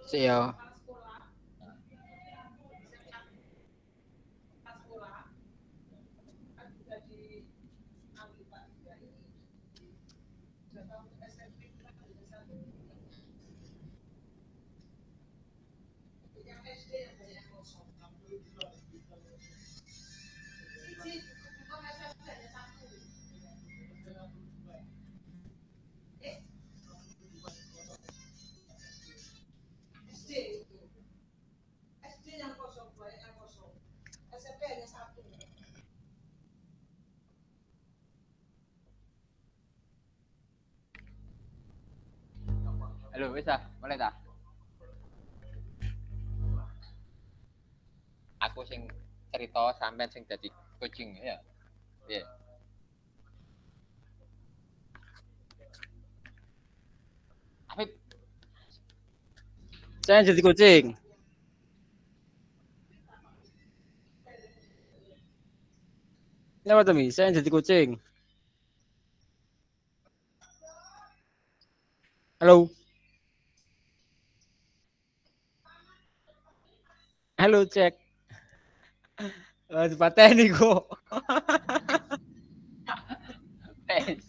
Sik yo. Halo, wis ah, mulai ta? Aku sing cerita sampean sing dadi kucing ya. Piye? Afif, Saya jadi kucing. Kenapa tuh, Mi? Saya jadi kucing. Halo. Halo, cek. Dipateni kok. wis.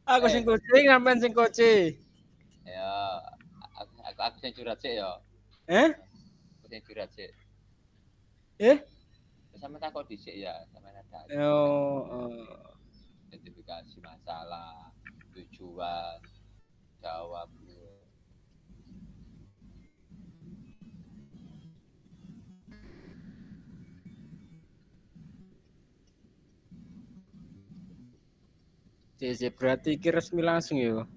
Aku sing kucing, sampean sing kucing. Ya, aku sing curhat sik ya. Eh? Aku sing curhat sik. Eh? Sampe takut dhisik ya, sampean ada Oh, identifikasi masalah, tujuan, jawab. berarti iki resmi langsung ya.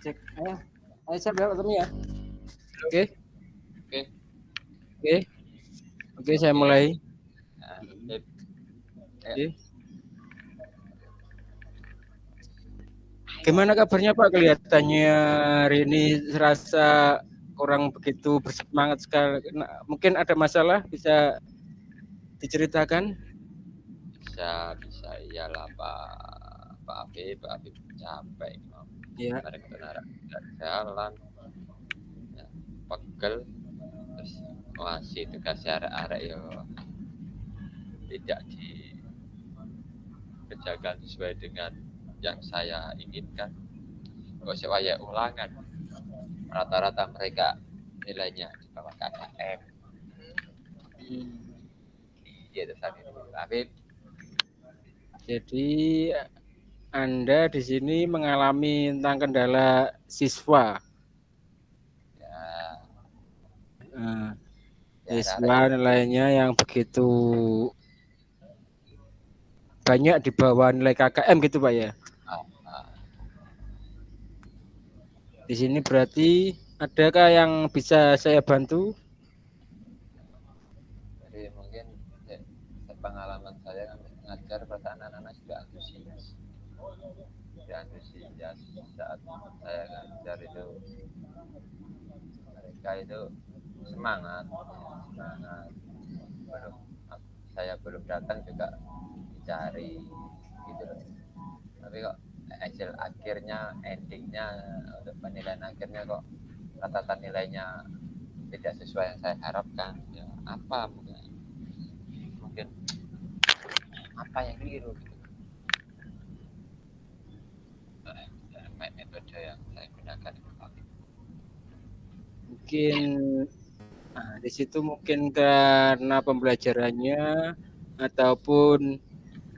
Cek. Ayo siap ya, ketemu ya. Oke. Oke. Oke. Oke, saya mulai. Nah, Oke. Gimana kabarnya Pak? Kelihatannya hari ini serasa kurang begitu bersemangat sekali. Nah, mungkin ada masalah bisa diceritakan? bisa iyalah Pak Afif capek Ya. bareng kendaraan jalan ya, pegel terus masih tugas arek-arek ya tidak dikerjakan sesuai dengan yang saya inginkan. Kok sewaya ulangan rata-rata mereka nilainya di bawah KKM. Hmm. Iya, terus itu Afif. Jadi Anda di sini mengalami tentang kendala siswa. Ya, Nah, ya siswa nilainya yang begitu banyak di bawah nilai KKM gitu Pak ya. ah, ah. Di sini berarti adakah yang bisa saya bantu? Jadi mungkin ya, pengalaman saya kan ngajar pada anak-anak juga antusias. Ya, antusias saat saya ngajar itu mereka itu semangat, ya, semangat. Belum, saya belum datang juga dicari gitu loh. Tapi kok hasil akhirnya, endingnya untuk penilaian akhirnya kok rata-rata nilainya tidak sesuai yang saya harapkan. Ya, apa mungkin apa yang keliru gitu. Metode yang saya gunakan Mungkin di situ mungkin karena pembelajarannya ataupun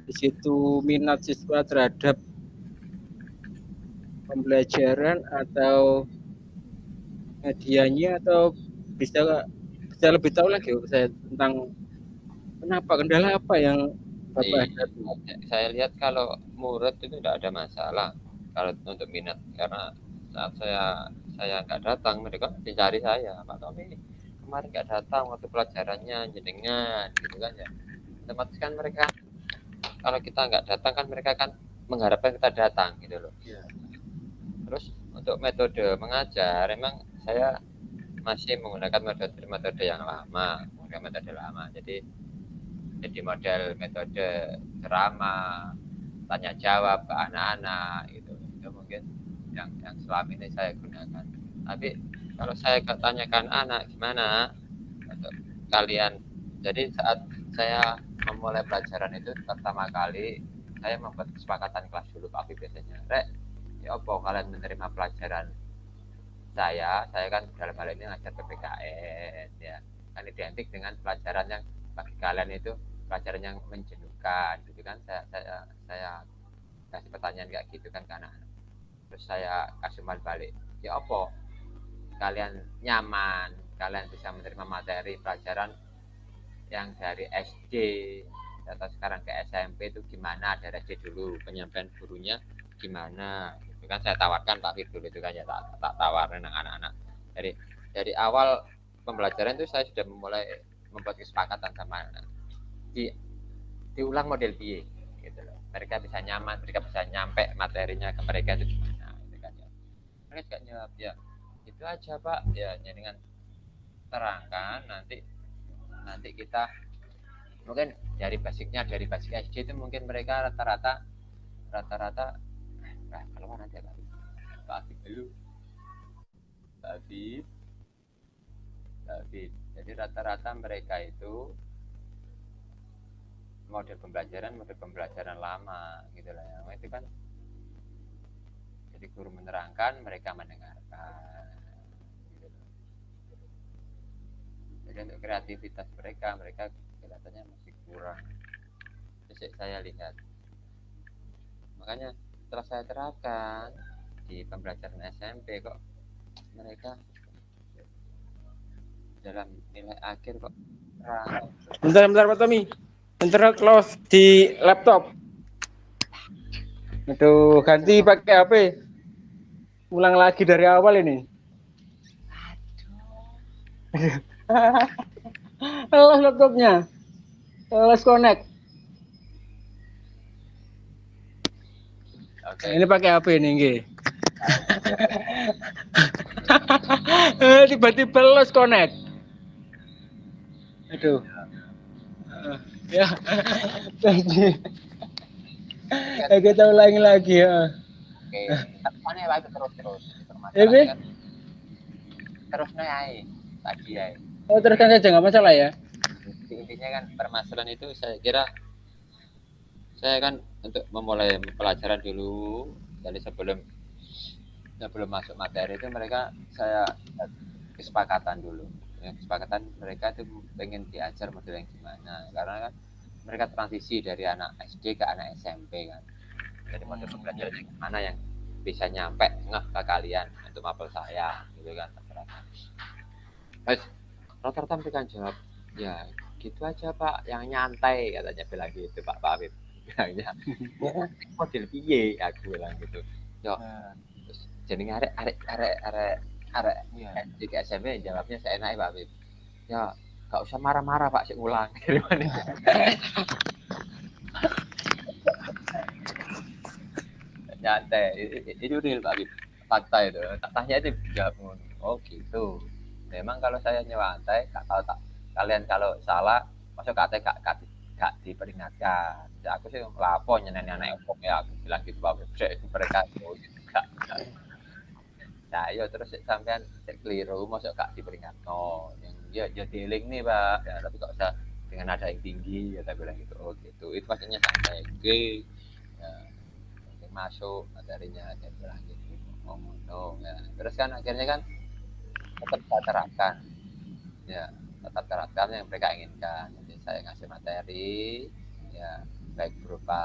di situ minat siswa terhadap pembelajaran atau medianya atau bisa bisa lebih tahu lagi saya tentang kenapa kendala apa yang Bapak hadapi? saya lihat kalau murid itu tidak ada masalah kalau untuk minat karena saat saya nggak datang mereka mencari saya Pak Tommy kemarin nggak datang waktu pelajarannya jenengan gitu kan ya otomatis kan mereka kalau kita nggak datang kan mereka kan mengharapkan kita datang gitu loh terus untuk metode mengajar emang saya masih menggunakan metode yang lama metode lama jadi model metode ceramah tanya jawab ke anak-anak gitu itu mungkin yang selama ini saya gunakan tapi kalau saya tanyakan anak gimana untuk kalian jadi saat saya memulai pelajaran itu pertama kali saya membuat kesepakatan kelas dulu Pak Afif biasanya Rek ya apa kalian menerima pelajaran saya kan dalam hal ini ngajar PPKN ya kan identik dengan pelajaran yang bagi kalian itu pelajaran yang menjenuhkan gitu kan saya kasih pertanyaan kayak gitu kan ke anak-anak terus saya kasih umpan balik ya apa kalian nyaman kalian bisa menerima materi pelajaran yang dari SD atau sekarang ke SMP itu gimana dari SD dulu penyampaian gurunya gimana itu kan saya tawarkan Pak Fir dulu itu kan ya tak tawarin anak-anak dari awal pembelajaran itu saya sudah mulai membuat kesepakatan sama anak diulang model B gitu loh mereka bisa nyaman mereka bisa nyampe materinya ke mereka itu gimana gitu kan ya mereka juga jawab ya itu aja Pak ya dengan terangkan nanti kita mungkin dari basic SD itu mungkin mereka rata-rata kalau nanti Pak Habib dulu Habib jadi rata-rata mereka itu model pembelajaran lama gitu lah ya itu kan jadi guru menerangkan mereka mendengarkan gitu. Jadi untuk kreativitas mereka kelihatannya masih kurang jadi saya lihat makanya setelah saya terapkan di pembelajaran SMP kok mereka dalam nilai akhir kok bentar Pak Tommy internet loss di laptop aduh ganti pakai HP ulang lagi dari awal ini loss laptopnya loss connect ini pakai HP ini nggih tiba-tiba lost connect aduh ya kita ulangi lagi ya oke tapi kan itu terus terus naik tadi ya oh teruskan saja nggak masalah ya intinya kan permasalahan itu saya kira saya kan untuk memulai pelajaran dulu jadi sebelum masuk materi itu mereka saya kesepakatan dulu kesepakatan mereka itu pengen diajar model yang gimana karena kan mereka transisi dari anak SD ke anak SMP kan Jadi model pembelajarannya gimana yang bisa nyampe ngeh ke kalian untuk mapel saya gitu kan rata-rata. Terus rata-rata mereka jawab, ya gitu aja Pak, yang nyantai katanya bilang gitu Pak Pawit. Bilangnya, model piye aku bilang gitu. Yo, terus jenenge arek Iya. di SMP jawabnya seenake Pak Pawit. Ya, gak usah marah-marah Pak, sik ulang. Gimana? Nyantai itu real Pak Habib, fakta itu tak tanya itu jawab oh gitu, memang kalau saya nyewantai kalau tak kalian kalau salah masuk kata gak diperingatkan ya, aku sih lapor nyeneni anak hukum ya aku bilang gitu Pak Habib mereka oh gitu gak nah iya terus sampean keliru masuk gak diperingatkan yang ya dieling nih Pak ya, tapi gak usah dengan nada yang tinggi ya tak bilang gitu oh gitu itu maksudnya santai oke ya, masuk materinya saya bilang gitu oh no ya terus kan akhirnya kan tetap saya terapkan ya tetap terapkan yang mereka inginkan jadi saya ngasih materi ya baik berupa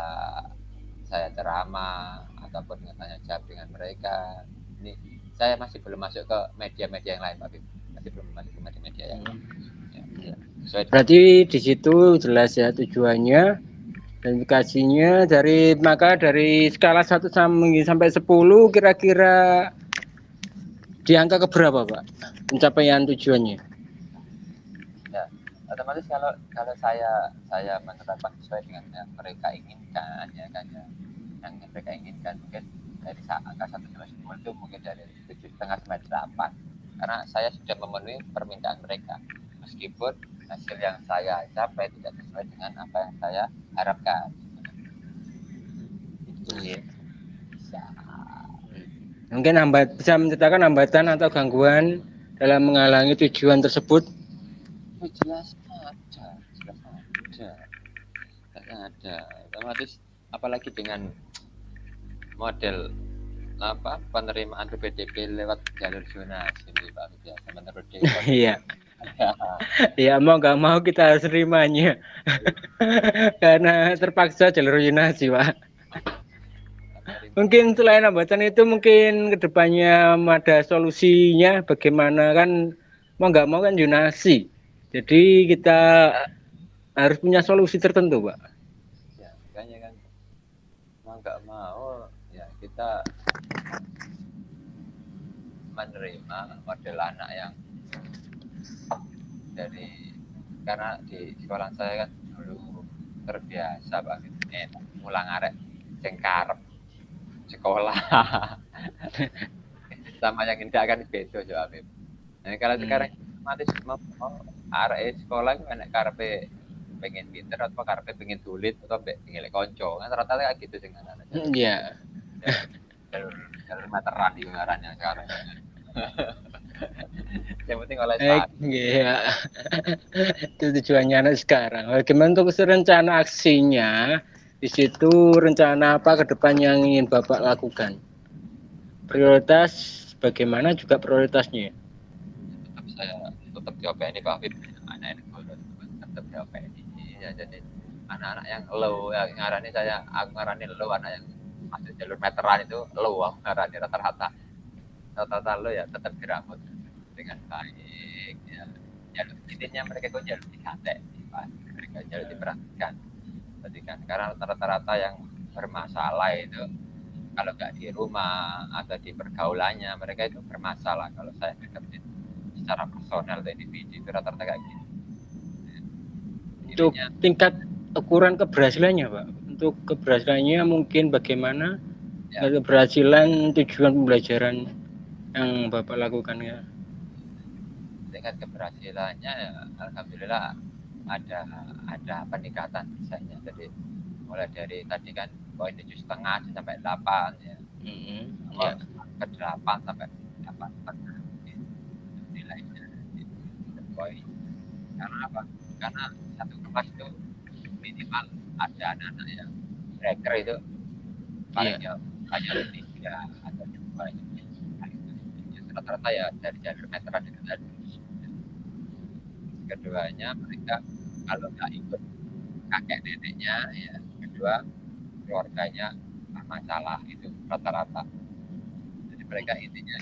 saya ceramah ataupun tanya jawab dengan mereka ini saya masih belum masuk ke media-media yang lain Pak Bim masih belum masuk ke media-media yang lain ya. Berarti di situ jelas ya tujuannya dan aplikasinya dari skala 1 sampai 10 kira-kira di angka keberapa Pak pencapaian tujuannya? Ya, otomatis kalau saya menerapkan sesuai dengan yang mereka inginkan ya kan ya yang mereka inginkan mungkin dari angka 1 sampai 10 itu mungkin dari 7,5 sampai 8 karena saya sudah memenuhi permintaan mereka meskipun hasil yang saya capai tidak sesuai dengan apa yang saya harapkan itu Iya. bisa Mungkin bisa menceritakan hambatan atau gangguan dalam menghalangi tujuan tersebut. oh, jelas ada otomatis apalagi dengan model apa penerimaan PPDB lewat jalur zonasi ini Pak biasa menurut Dewan. Iya. Ya mau nggak mau kita harus nerimanya karena terpaksa jalur zonasi Pak. Mungkin selain hambatan itu mungkin kedepannya ada solusinya bagaimana kan mau nggak mau kan zonasi. Jadi kita harus punya solusi tertentu Pak. Ya makanya kan mau nggak mau ya kita menerima model anak yang dari karena di sekolah saya kan dulu terbiasa Pak ngulang arek sing karep sekolah sama yang tidak akan beda ya Habib. Nah, kalau sekarang otomatis mau arek sekolah itu enak karepe pengen pinter atau karepe pengen tulit atau pengen konco kan rata-rata kayak gitu sing anak-anak. Iya. Jalur materan di ngarannya sekarang. Yang penting oleh Iya. Itu tujuannya anak sekarang. Bagaimana untuk rencana aksinya? Di situ rencana apa ke depan yang ingin Bapak lakukan? Prioritas bagaimana juga prioritasnya? tetap saya tetap di OPNI Pak Habib anak tetap di OPNI ya jadi anak-anak yang low ya ngarani saya aku ngarani low anak yang masuk jalur meteran itu low aku ngarani rata-rata low ya tetap dirawat dengan baik ya jalur intinya mereka itu jalur digantek mereka jalur diperhatikan karena rata-rata yang bermasalah itu kalau nggak di rumah atau di pergaulannya mereka itu bermasalah kalau saya deketin secara personal atau individu itu rata-rata kayak gitu. Untuk tingkat ukuran keberhasilannya Pak, untuk keberhasilannya mungkin bagaimana ya. Keberhasilan tujuan pembelajaran yang Bapak lakukan ya? Tingkat keberhasilannya ya, alhamdulillah ada peningkatan misalnya jadi mulai dari tadi kan poin 7,5 sampai 8 ya. Ya. Ke 8 sampai 8,5 nilainya poin karena apa karena satu kelas itu minimal ada anak-anak yang breaker itu paling ya lebih ya atau dua rata-rata ya dari jalur meteran itu tadi keduanya mereka kalau nggak ikut kakek neneknya ya kedua keluarganya bermasalah itu rata-rata. Jadi mereka intinya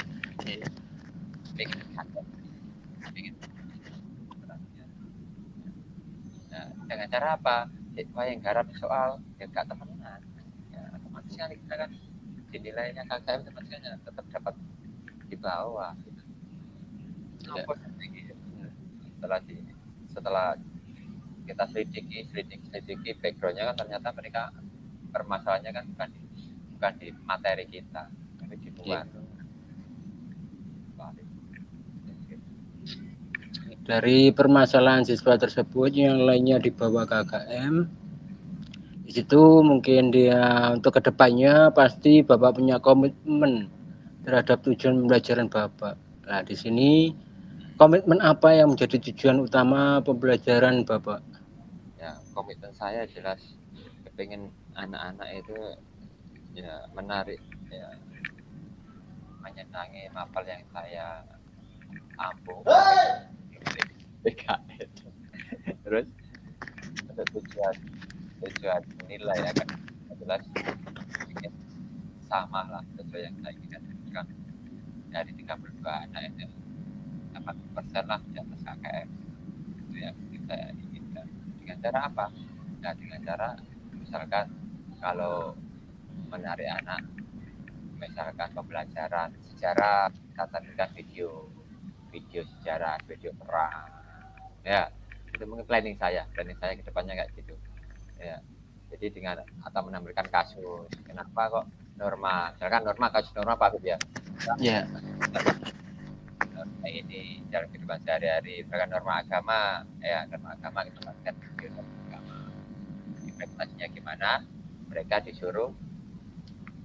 pengen kantor, pengen orangnya. Nah, dengan cara apa? Wah yang garap soal ya gak temenan. Ya, otomatis kan kita kan dinilainya KKM teman-teman tetap dapat di bawah. Gitu. Ya. Setelah kita selidiki backgroundnya kan ternyata mereka permasalahannya kan bukan di materi kita tapi di luar. Dari permasalahan siswa tersebut yang lainnya dibawa KKM, di situ mungkin dia untuk kedepannya pasti Bapak punya komitmen terhadap tujuan pembelajaran Bapak. Nah di sini komitmen apa yang menjadi tujuan utama pembelajaran Bapak? Ya komitmen saya jelas kepingin anak-anak itu ya menarik, ya menyenangi mapel yang saya ampuh PKN. Terus ada tujuan nilai ya kan jelas ingin sama lah sesuai yang saya inginkan kan dari 32 anak itu 80% lah di atas KKM itu yang kita inginkan. Dengan cara apa? Nah dengan cara misalkan kalau menarik anak misalkan pembelajaran sejarah kita tampilkan video sejarah, video perang ya itu mungkin planning saya ke depannya kayak gitu ya. Jadi dengan atau menampilkan kasus kenapa kok norma misalkan kasus norma Pak Habib ya ya norma ini dalam kehidupan sehari-hari misalkan norma agama kita pakai norma agama implementasinya gimana mereka disuruh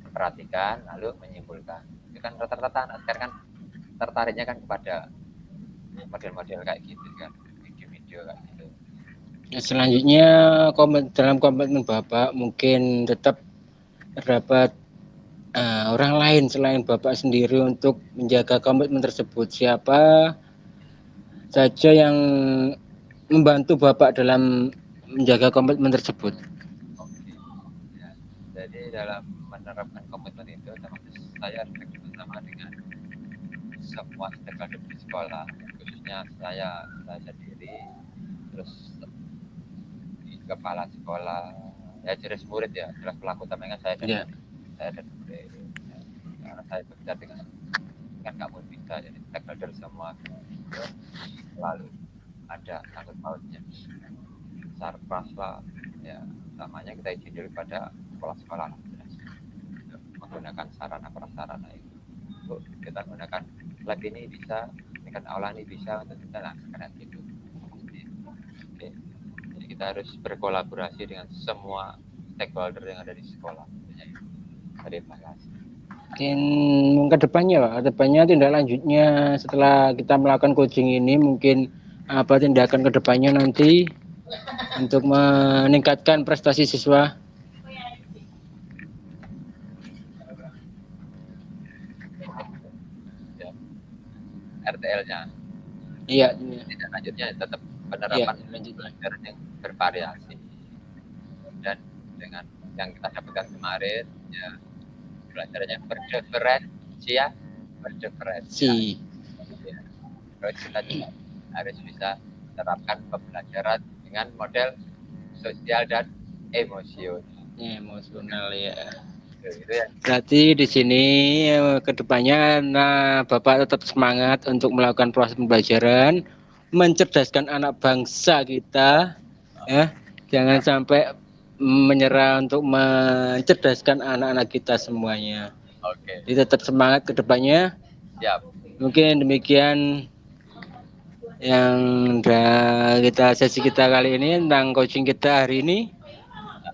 memperhatikan lalu menyimpulkan. Itu kan rata-rata anak sekarang kan tertariknya kan kepada model-model kayak gitu kan video kayak gitu. Selanjutnya dalam komitmen Bapak mungkin tetap terdapat orang lain selain Bapak sendiri untuk menjaga komitmen tersebut. Siapa saja yang membantu Bapak dalam menjaga komitmen tersebut? Oke. Ya. Jadi dalam menerapkan komitmen itu otomatis saya harus bersama dengan semua stakeholder di sekolah, khususnya saya sendiri, terus kepala sekolah, ya jelas murid ya, jelas pelaku utamanya saya dan murid. Ya. Karena saya bekerja dengan nggak mungkin bisa jadi stakeholder semua, lalu ada sangkut pautnya, sarpras lah, ya utamanya kita izin dulu pada sekolah-sekolah menggunakan sarana prasarana itu. Kita menggunakan lab ini bisa, dengan aula ini bisa untuk kita laksanakan gitu. Oke. Jadi kita harus berkolaborasi dengan semua stakeholder yang ada di sekolah. Terima kasih. Mungkin kedepannya Pak, tindak lanjutnya setelah kita melakukan coaching ini mungkin apa tindakan kedepannya nanti untuk meningkatkan prestasi siswa? Ya. RTL-nya. Iya. Tindak lanjutnya tetap penerapan pelajaran yang bervariasi dan dengan yang kita dapatkan kemarin ya pelajarannya berdiferensiasi. Ya. Terus kita juga harus bisa menerapkan pembelajaran dengan model sosial dan emosional ya. Itu ya. Berarti di sini kedepannya Bapak tetap semangat untuk melakukan proses pembelajaran, mencerdaskan anak bangsa kita, ya. Jangan sampai menyerah untuk mencerdaskan anak-anak kita semuanya. Oke. Jadi tetap semangat kedepannya. Siap. Mungkin demikian yang sesi kita kali ini tentang coaching kita hari ini.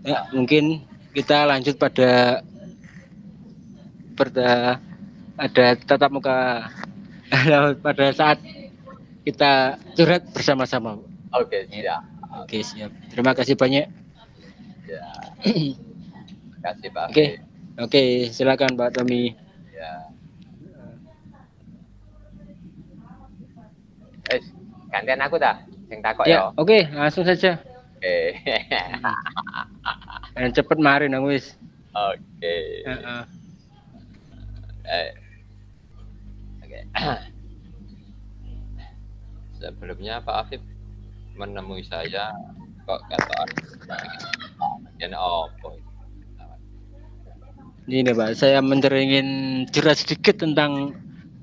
Ya, mungkin kita lanjut pada ada tatap muka pada saat kita curhat bersama-sama. Oke, siap. Oke, siap. Terima kasih banyak. Ya. Terima kasih Pak. Oke, silakan Pak Tommy. Ya. Gantian aku dah, sing takok ya. Oke, langsung saja. Oke. Cepet mari nang wis. Oke. Heeh. Eh, oke. Sebelumnya Pak Afif menemui saya kok kata bagian apa itu? Ini Pak, saya menceringin curhat sedikit tentang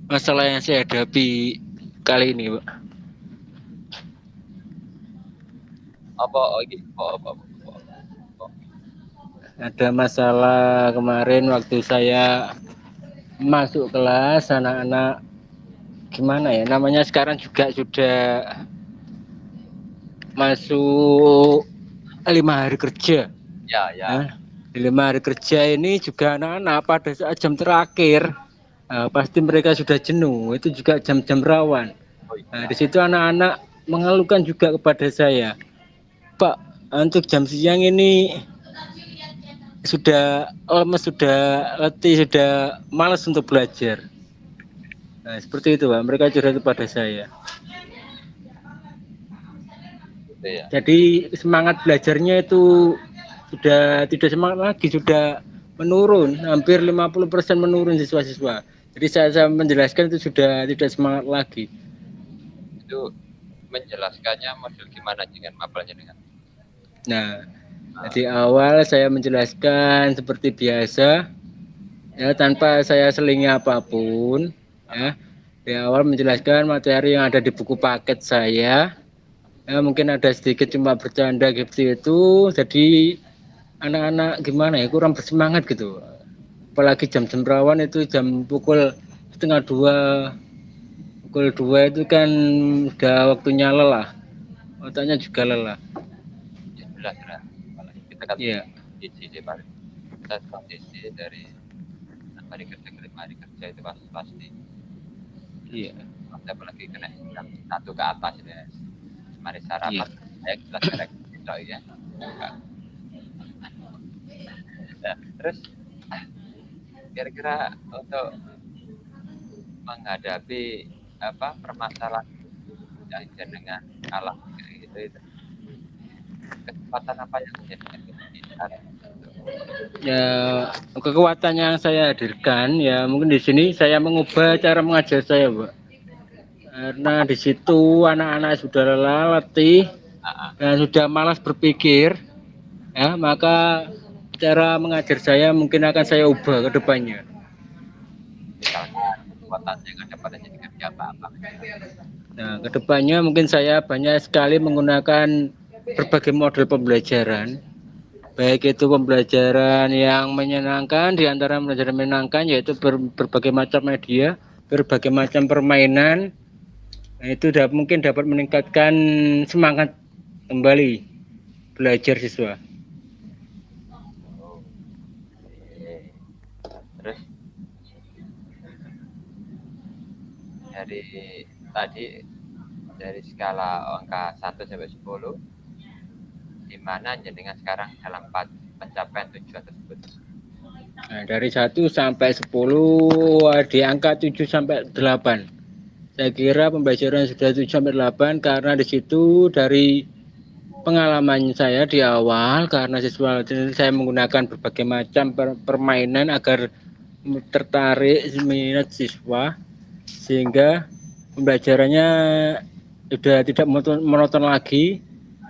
masalah yang saya hadapi kali ini Pak. Apa oh, iki apa? Ada masalah kemarin waktu saya masuk kelas, anak-anak gimana ya namanya sekarang juga sudah masuk 5 hari kerja. Ya, ya. Nah, di 5 hari kerja ini juga anak-anak pada saat jam terakhir pasti mereka sudah jenuh. Itu juga jam-jam rawan. Oh Nah, iya. di situ anak-anak mengeluhkan juga kepada saya, Pak, untuk jam siang ini sudah lemes, sudah letih, sudah malas untuk belajar. Nah, seperti itu, Pak. Mereka curhat kepada saya. Gitu ya. Jadi semangat belajarnya itu sudah tidak semangat lagi, sudah menurun, hampir 50% menurun siswa-siswa. Jadi saya menjelaskan itu sudah tidak semangat lagi. Itu menjelaskannya model gimana dengan mapelnya dengan? Nah, di awal saya menjelaskan seperti biasa, ya tanpa saya selingi apapun, ya. Di awal menjelaskan materi yang ada di buku paket saya, ya mungkin ada sedikit cuma bercanda gitu itu, jadi anak-anak gimana ya kurang bersemangat gitu. Apalagi jam-jam rawan itu jam pukul setengah 2, pukul 2 itu kan udah waktunya lelah, otaknya juga lelah. Ya jelas. Kita kan Iya. di sini Pak. Kita transisi dari hari kerja ke 5 hari kerja itu pasti. Iya. Apalagi kena jam 1 ke atas itu ya. Mari sarapan. Saya jelas gitu ya. Nah, terus kira-kira untuk menghadapi permasalahan yang jenengan alami kayak gitu itu kesempatan apa yang menjadikan kesulitan? Ya, kekuatan yang saya hadirkan ya mungkin di sini saya mengubah cara mengajar saya, Pak. Karena di situ anak-anak sudah lelah, letih, dan sudah malas berpikir, ya maka cara mengajar saya mungkin akan saya ubah ke depannya. Misalnya kekuatan yang ada pada jenengan apa? Nah, ke depannya mungkin saya banyak sekali menggunakan berbagai model pembelajaran. Baik itu pembelajaran yang menyenangkan, di antara pembelajaran menyenangkan yaitu berbagai macam media, berbagai macam permainan. Nah, itu mungkin dapat meningkatkan semangat kembali belajar siswa. Terus dari tadi dari skala angka 1 sampai 10 di mana jenengan sekarang dalam pencapaian tujuan tersebut? Nah, dari 1 sampai 10 di angka 7 sampai 8. Saya kira pembelajaran sudah 7 sampai 8 karena di situ dari pengalaman saya di awal karena siswa saya menggunakan berbagai macam permainan agar tertarik minat siswa sehingga pembelajarannya sudah tidak monoton lagi,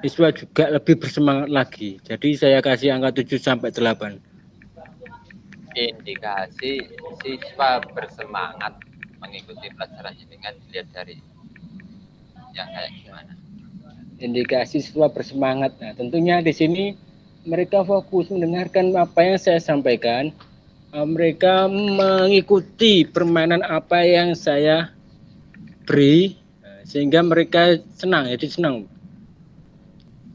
siswa juga lebih bersemangat lagi. Jadi saya kasih angka 7 sampai 8. Indikasi siswa bersemangat mengikuti pelajarannya dengan dilihat dari yang kayak gimana? Indikasi siswa bersemangat. Nah, tentunya di sini mereka fokus mendengarkan apa yang saya sampaikan. Mereka mengikuti permainan apa yang saya beri, sehingga mereka senang. Jadi senang.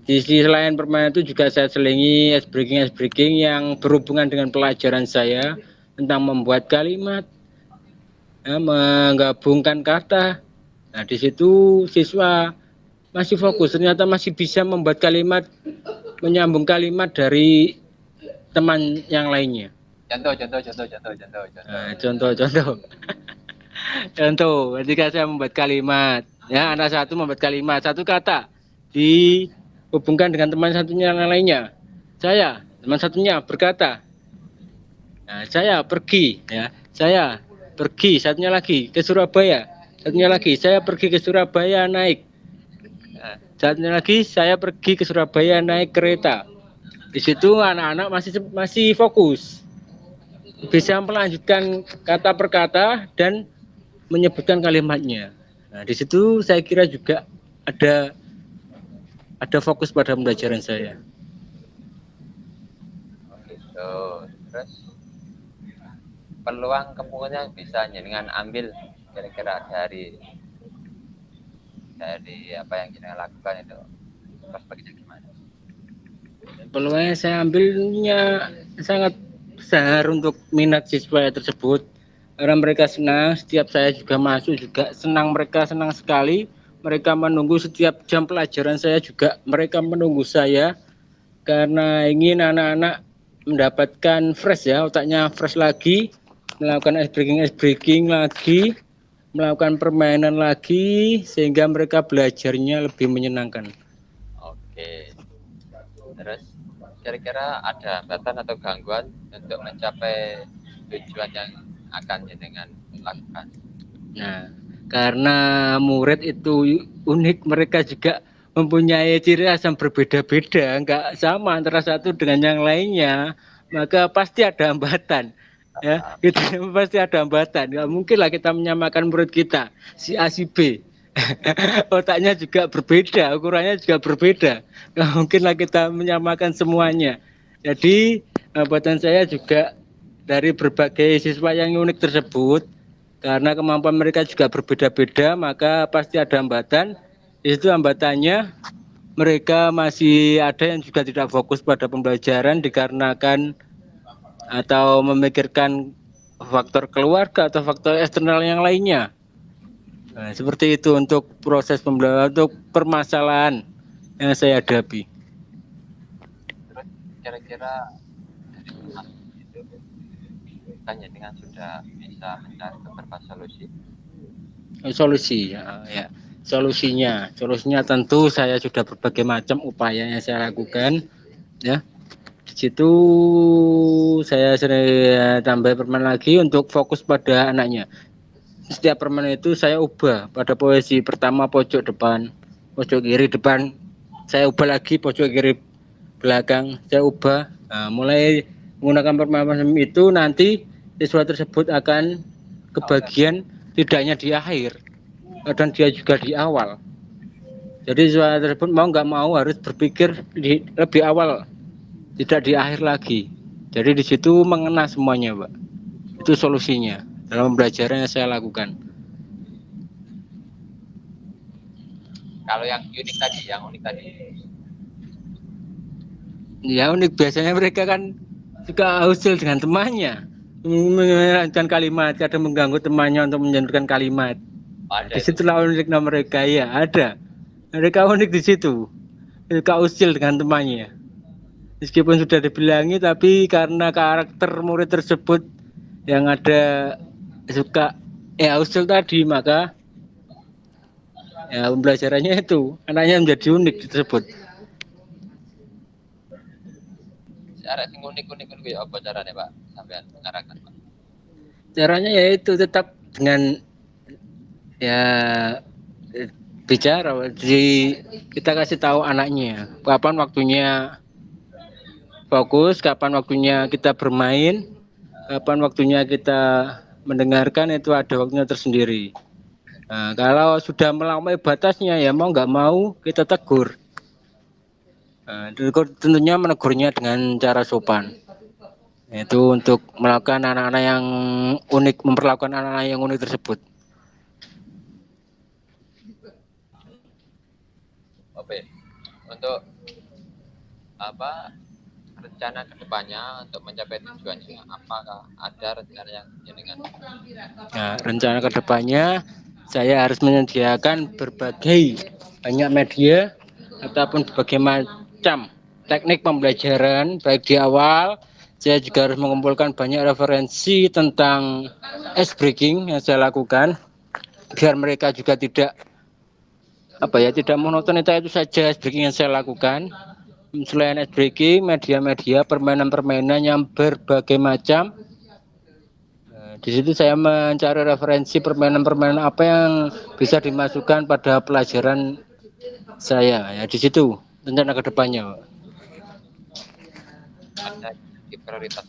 Di sisi lain permainan itu juga saya selingi ice breaking yang berhubungan dengan pelajaran saya tentang membuat kalimat, menggabungkan kata. Nah, di situ siswa masih fokus, ternyata masih bisa membuat kalimat, menyambung kalimat dari teman yang lainnya. Contoh. Nah, contoh ketika saya membuat kalimat, ya anak satu membuat kalimat satu kata dihubungkan dengan teman satunya yang lainnya. Teman satunya berkata, Nah, saya pergi satunya lagi ke Surabaya, satunya lagi saya pergi ke Surabaya naik, Nah, satunya lagi saya pergi ke Surabaya naik kereta. Di situ anak-anak masih fokus, bisa melanjutkan kata per kata dan menyebutkan kalimatnya. Nah, di situ saya kira juga ada fokus pada pembelajaran saya. gitu. Terus peluang kemungkinan bisa dengan ambil kira-kira dari apa yang kita lakukan itu perspektifnya gimana? Peluangnya saya ambilnya sangat besar untuk minat siswa tersebut karena mereka senang, setiap saya juga masuk juga senang, mereka senang sekali, mereka menunggu setiap jam pelajaran saya juga, mereka menunggu saya karena ingin anak-anak mendapatkan fresh ya, otaknya fresh lagi, melakukan ice breaking lagi, melakukan permainan lagi sehingga mereka belajarnya lebih menyenangkan. Oke. Terus kira-kira ada hambatan atau gangguan untuk mencapai tujuan yang akan dengan lakukan? Nah, karena murid itu unik, mereka juga mempunyai ciri khas yang berbeda-beda, enggak sama antara satu dengan yang lainnya, maka pasti ada hambatan. Ya, kita pasti ada hambatan. Enggak mungkin lah kita menyamakan murid kita, si A, si B. Otaknya juga berbeda, ukurannya juga berbeda. Enggak mungkin lah kita menyamakan semuanya. Jadi, hambatan saya juga dari berbagai siswa yang unik tersebut, karena kemampuan mereka juga berbeda-beda, maka pasti ada hambatan. Itu hambatannya mereka masih ada yang juga tidak fokus pada pembelajaran dikarenakan atau memikirkan faktor keluarga atau faktor eksternal yang lainnya. Nah, seperti itu untuk proses pembelajaran, untuk permasalahan yang saya hadapi. Terus kira-kira itu kan dengan sudah bisa mencari beberapa solusi. Solusi ya. Solusinya tentu saya sudah berbagai macam upaya yang saya lakukan ya. Di situ saya sering tambah permen lagi untuk fokus pada anaknya. Setiap permen itu saya ubah pada posisi pertama pojok depan, pojok kiri depan, saya ubah lagi pojok kiri belakang, saya ubah. Nah, mulai menggunakan permen itu nanti siswa tersebut akan kebagian tidaknya di akhir dan dia juga di awal. Jadi siswa tersebut mau nggak mau harus berpikir lebih awal, tidak di akhir lagi. Jadi di situ mengena semuanya, Pak. Itu solusinya dalam pembelajaran yang saya lakukan. Kalau yang unik tadi, Ya unik, biasanya mereka kan suka usil dengan temannya, menyanyikan kalimat, kadang mengganggu temannya untuk menyanyikan kalimat. Nah, ada itu. disitulah uniknya mereka, ya ada. Mereka unik di situ, mereka usil dengan temannya. Meskipun sudah dibilangi, tapi karena karakter murid tersebut yang ada suka usil tadi, maka ya pembelajarannya itu anaknya menjadi unik tersebut. Cara sing unik-unik ya apa caranya Pak sampean mengarahkan Pak? Caranya yaitu tetap dengan ya bicara, kita kasih tahu anaknya kapan waktunya fokus, kapan waktunya kita bermain, kapan waktunya kita mendengarkan, itu ada waktunya tersendiri. Nah, kalau sudah melampaui batasnya ya mau nggak mau kita tegur. Nah, tentunya menegurnya dengan cara sopan. Itu untuk melakukan anak-anak yang unik, memperlakukan anak-anak yang unik tersebut. Oke. Untuk apa rencana kedepannya untuk mencapai tujuannya, apakah ada rencana yang dengan Nah, rencana kedepannya saya harus menyediakan berbagai banyak media ataupun berbagai macam teknik pembelajaran. Baik di awal saya juga harus mengumpulkan banyak referensi tentang ice breaking yang saya lakukan biar mereka juga tidak tidak monoton, itu saja ice breaking yang saya lakukan. Selain ice breaking, media-media permainan-permainan yang berbagai macam Di situ saya mencari referensi permainan-permainan apa yang bisa dimasukkan pada pelajaran saya. Ya, di situ rencana ke depannya, Pak. Ada di prioritas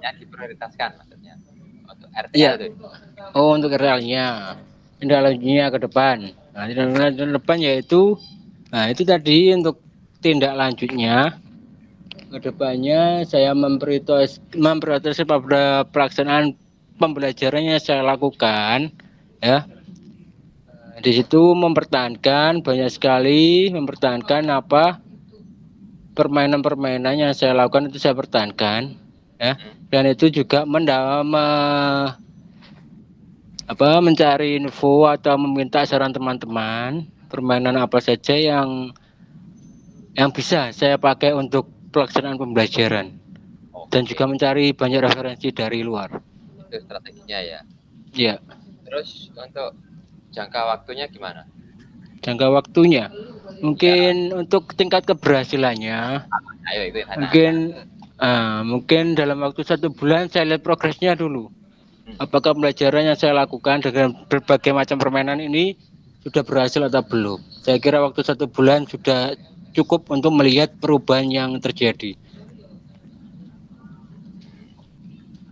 yang diprioritaskan maksudnya untuk RTL Iya. itu. Oh, untuk realnya. Tindak lanjutnya ke depan. Nah, tindak lanjut ke depan yaitu, nah itu tadi untuk tindak lanjutnya. Kedepannya saya memprioritaskan pada pelaksanaan pembelajaran yang saya lakukan, ya. Di situ mempertahankan banyak sekali, mempertahankan apa permainan-permainan yang saya lakukan itu saya pertahankan, ya. Dan itu juga mencari info atau meminta saran teman-teman permainan apa saja yang bisa saya pakai untuk pelaksanaan pembelajaran. Dan Oke, juga mencari banyak referensi dari luar. itu strateginya ya. Ya, Terus untuk jangka waktunya gimana? jangka waktunya. Ya, Mungkin untuk tingkat keberhasilannya, ayo itu yang saya tanya. mungkin mungkin dalam waktu 1 bulan saya lihat progresnya dulu. Apakah pembelajaran yang saya lakukan dengan berbagai macam permainan ini sudah berhasil atau belum? Saya kira waktu 1 bulan sudah cukup untuk melihat perubahan yang terjadi.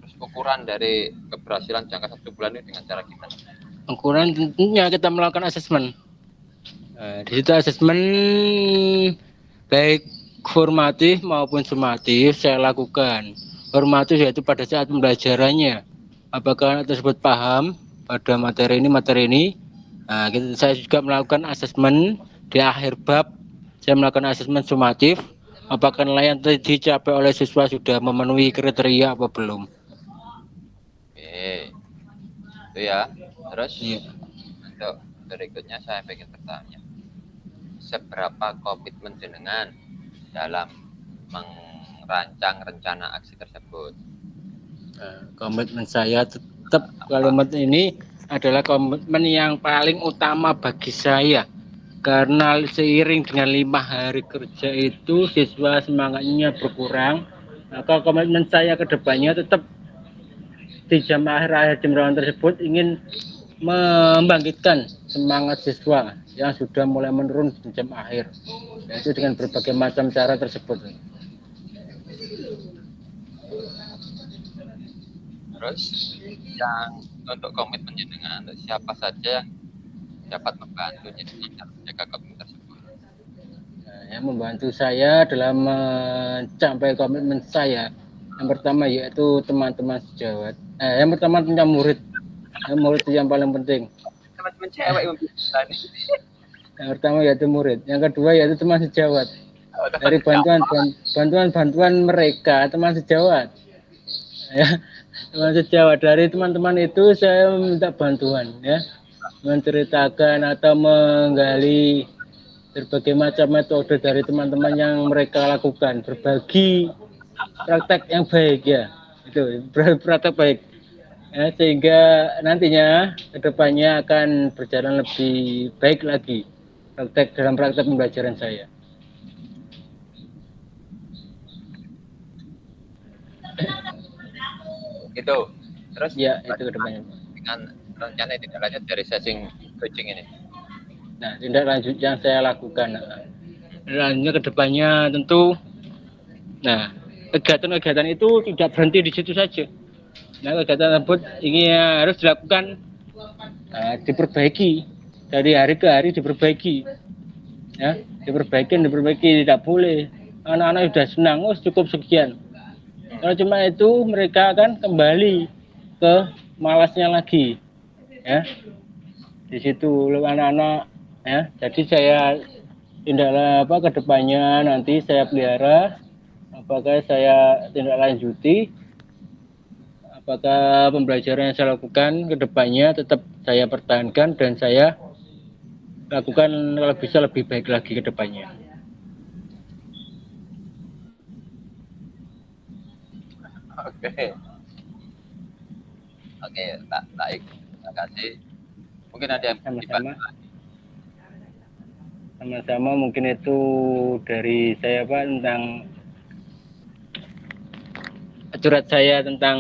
Terus ukuran dari keberhasilan jangka 1 bulan ini dengan cara gimana? Ukuran tentunya kita melakukan asesmen. Di situ asesmen baik formatif maupun sumatif saya lakukan. Formatif yaitu pada saat pembelajarannya, apakah anak tersebut paham pada materi ini. Nah, saya juga melakukan asesmen di akhir bab. Saya melakukan asesmen sumatif, apakah nilai yang dicapai oleh siswa sudah memenuhi kriteria apa belum. Oke, itu ya. Terus Iya. untuk berikutnya saya ingin bertanya, seberapa komitmen jenengan dalam merancang rencana aksi tersebut? Komitmen saya tetap kalimat ini adalah komitmen yang paling utama bagi saya, karena seiring dengan 5 hari kerja itu siswa semangatnya berkurang, maka komitmen saya ke depannya tetap di jam akhir jam rawan tersebut ingin membangkitkan semangat siswa yang sudah mulai menurun di jam akhir, yaitu dengan berbagai macam cara tersebut. Terus yang untuk komitmen jenengan, siapa saja yang dapat membantu jenengan dalam menjaga komitmen tersebut? Yang membantu saya dalam mencapai komitmen saya, yang pertama yaitu teman-teman sejawat. Yang pertama tentunya murid. Murid itu yang paling penting. Teman-teman cewek yang bisa nih. Yang pertama yaitu murid. Yang kedua yaitu teman sejawat. Oh, Dari bantuan mereka, teman sejawat. Ya, teman sejawat dari teman-teman itu saya minta bantuan, ya, menceritakan atau menggali berbagai macam metode dari teman-teman yang mereka lakukan, berbagi praktek yang baik, ya, itu praktek baik, ya, sehingga nantinya kedepannya akan berjalan lebih baik lagi dalam praktek pembelajaran saya. Gitu. Terus Ya, itu kedepannya. dengan rencana tidak lanjut dari setting coaching ini. Nah, tindak lanjut yang saya lakukan, lanjutnya kedepannya tentu, nah, kegiatan-kegiatan itu tidak berhenti di situ saja. Nah, kegiatan tersebut ini harus dilakukan, diperbaiki dari hari ke hari, diperbaiki, ya, diperbaiki, tidak boleh anak-anak sudah senang, oh cukup sekian. Kalau cuma itu mereka akan kembali ke malasnya lagi, ya. Di situ anak-anak, ya. Jadi saya tindak kedepannya nanti saya pelihara, apakah saya tindak lanjuti, apakah pembelajaran yang saya lakukan kedepannya tetap saya pertahankan dan saya lakukan kalau bisa lebih baik lagi kedepannya. Oke. Oke, baik. Terima kasih. Mungkin ada yang Sama-sama mungkin itu dari saya, Pak, tentang curhat saya tentang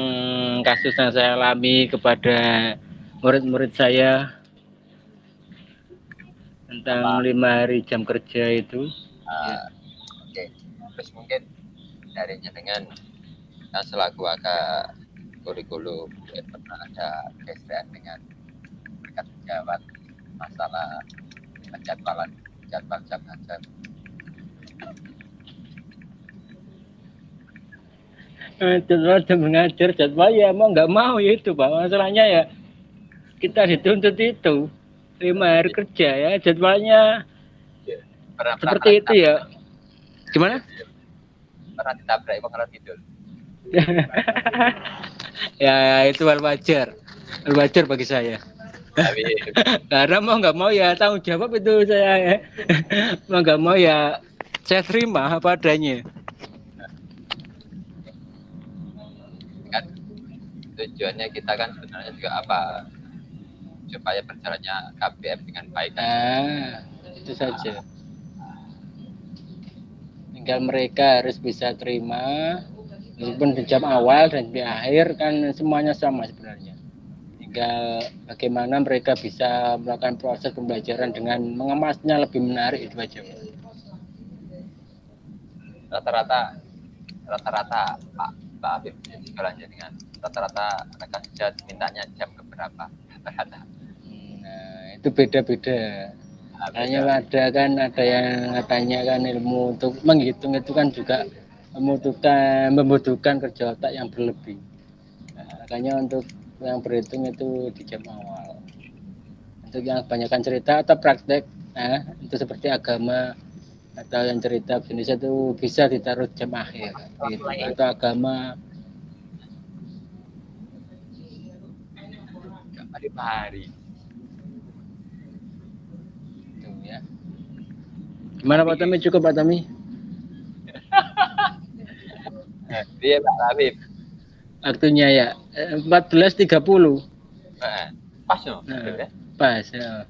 kasus yang saya alami kepada murid-murid saya tentang 5 hari jam kerja itu. Oke. Terus mungkin dari jenengan yang selaku agak kurikulum pernah ada kesehatan dengan bertanggung jawab masalah jadwal jam ngajar. Jadwal jam mengajar, jadwal ya mau nggak mau ya itu Pak. Masalahnya ya kita dituntut itu 5 hari kerja ya, jadwalnya seperti itu ya. Gimana? Pernah ditabrak wong ora tidur. Ya itu hal wajar bagi saya. Karena mau nggak mau ya tanggung jawab itu saya ya. Mau nggak mau ya saya terima apa adanya. Kan tujuannya kita kan sebenarnya juga apa, supaya berjalannya KBM dengan baik kan. Itu saja. Tinggal mereka harus bisa terima meskipun di jam awal dan di akhir kan semuanya sama sebenarnya. Tinggal bagaimana mereka bisa melakukan proses pembelajaran dengan mengemasnya lebih menarik, itu aja. Rata-rata Pak Habib sekolah dengan rata-rata mereka kerja mintanya jam keberapa rata-rata. Nah, itu beda-beda. Hanya ada yang katanya kan ilmu untuk menghitung itu kan juga membutuhkan kerja otak yang berlebih. Makanya untuk yang berhitung itu di jam awal. Untuk yang kebanyakan cerita atau praktek, itu seperti agama atau yang cerita Indonesia itu bisa ditaruh jam akhir gitu. Atau agama 5 hari. Itu ya. Gimana Pak Tami? Cukup Pak Tami? Iya Pak Habib. Waktunya ya 14.30. Pas no? Ya? Pas ya.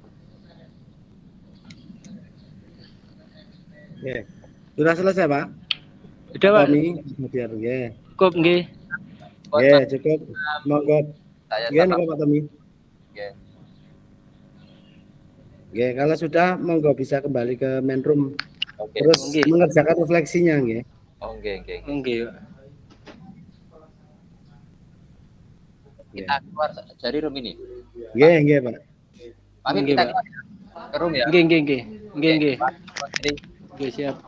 Oke. Sudah selesai, Pak? Sudah Pak. Biar nggih. Cukup nggih. Nggih, cukup. Monggo. Nggih, napa Pak Tommy? Nggih. Nggih, kalau sudah monggo bisa kembali ke main room. Oke. Terus mengerjakan refleksinya nggih. Oh, nggih. Nggih. Kita keluar dari room ini. Nggih, Pak. Pamit kita keluar ke room ya. Nggih. Nggih, siap.